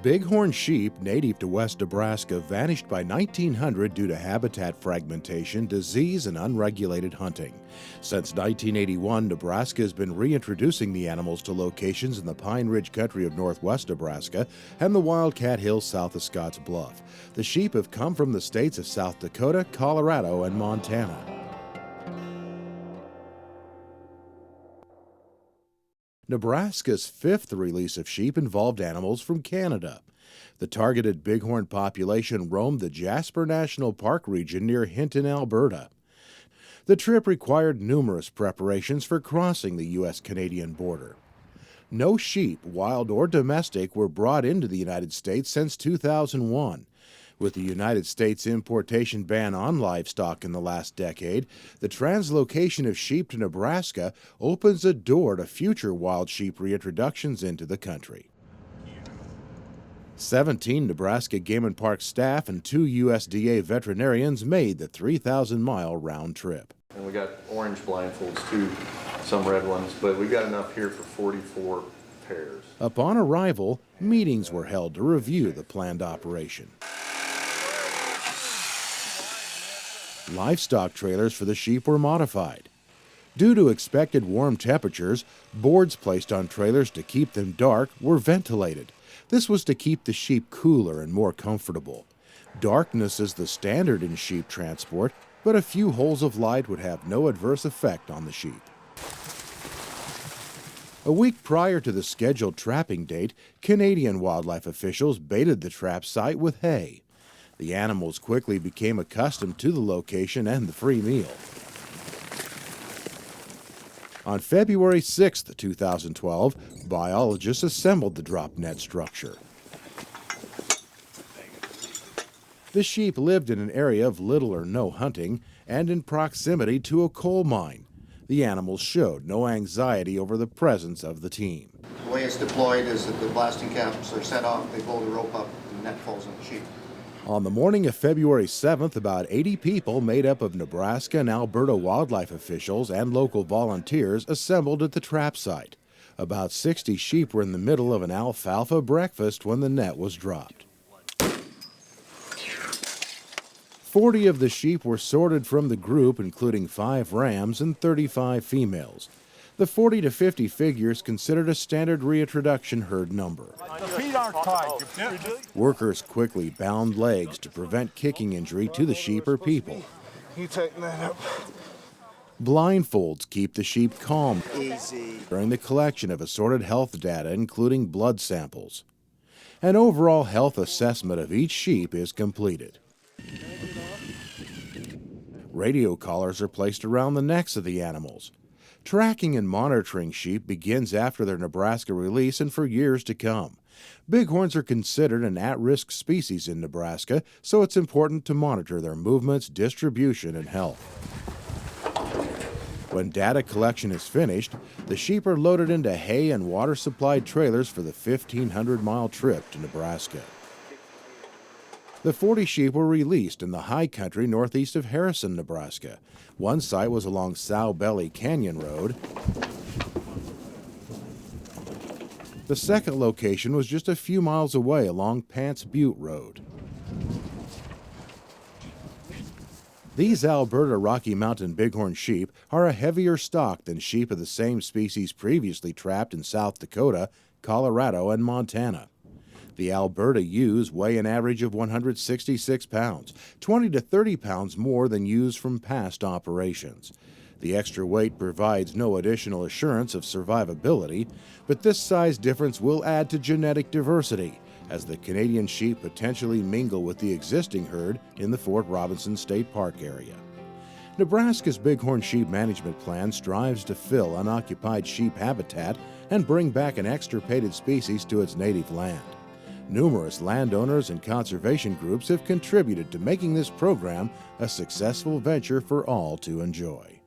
Bighorn sheep native to West Nebraska vanished by 1900 due to habitat fragmentation, disease, and unregulated hunting. Since 1981, Nebraska has been reintroducing the animals to locations in the Pine Ridge country of northwest Nebraska and the Wildcat Hills south of Scotts Bluff. The sheep have come from the states of South Dakota, Colorado, and Montana. Nebraska's fifth release of sheep involved animals from Canada. The targeted bighorn population roamed the Jasper National Park region near Hinton, Alberta. The trip required numerous preparations for crossing the U.S.-Canadian border. No sheep, wild or domestic, were brought into the United States since 2001. With the United States importation ban on livestock in the last decade, the translocation of sheep to Nebraska opens a door to future wild sheep reintroductions into the country. 17 Nebraska Game and Park staff and 2 USDA veterinarians made the 3,000-mile round trip. And we got orange blindfolds too, some red ones, but we got enough here for 44 pairs. Upon arrival, meetings were held to review the planned operation. Livestock trailers for the sheep were modified. Due to expected warm temperatures, boards placed on trailers to keep them dark were ventilated. This was to keep the sheep cooler and more comfortable. Darkness is the standard in sheep transport, but a few holes of light would have no adverse effect on the sheep. A week prior to the scheduled trapping date, Canadian wildlife officials baited the trap site with hay. The animals quickly became accustomed to the location and the free meal. On February 6, 2012, biologists assembled the drop net structure. The sheep lived in an area of little or no hunting and in proximity to a coal mine. The animals showed no anxiety over the presence of the team. The way it's deployed is that the blasting caps are set off, they pull the rope up, and the net falls on the sheep. On the morning of February 7th, about 80 people made up of Nebraska and Alberta wildlife officials and local volunteers assembled at the trap site. About 60 sheep were in the middle of an alfalfa breakfast when the net was dropped. 40 of the sheep were sorted from the group, including 5 rams and 35 females. The 40 to 50 figures considered a standard reintroduction herd number. The feet aren't tied. Workers quickly bound legs to prevent kicking injury to the sheep or people. You tighten that up. Blindfolds keep the sheep calm Easy. during the collection of assorted health data, including blood samples. An overall health assessment of each sheep is completed. Radio collars are placed around the necks of the animals. Tracking and monitoring sheep begins after their Nebraska release and for years to come. Bighorns are considered an at-risk species in Nebraska, so it's important to monitor their movements, distribution, and health. When data collection is finished, the sheep are loaded into hay and water-supplied trailers for the 1,500-mile trip to Nebraska. The 40 sheep were released in the high country northeast of Harrison, Nebraska. One site was along Sow Belly Canyon Road. The second location was just a few miles away along Pants Butte Road. These Alberta Rocky Mountain Bighorn sheep are a heavier stock than sheep of the same species previously trapped in South Dakota, Colorado, and Montana. The Alberta ewes weigh an average of 166 pounds, 20 to 30 pounds more than ewes from past operations. The extra weight provides no additional assurance of survivability, but this size difference will add to genetic diversity, as the Canadian sheep potentially mingle with the existing herd in the Fort Robinson State Park area. Nebraska's Bighorn Sheep Management Plan strives to fill unoccupied sheep habitat and bring back an extirpated species to its native land. Numerous landowners and conservation groups have contributed to making this program a successful venture for all to enjoy.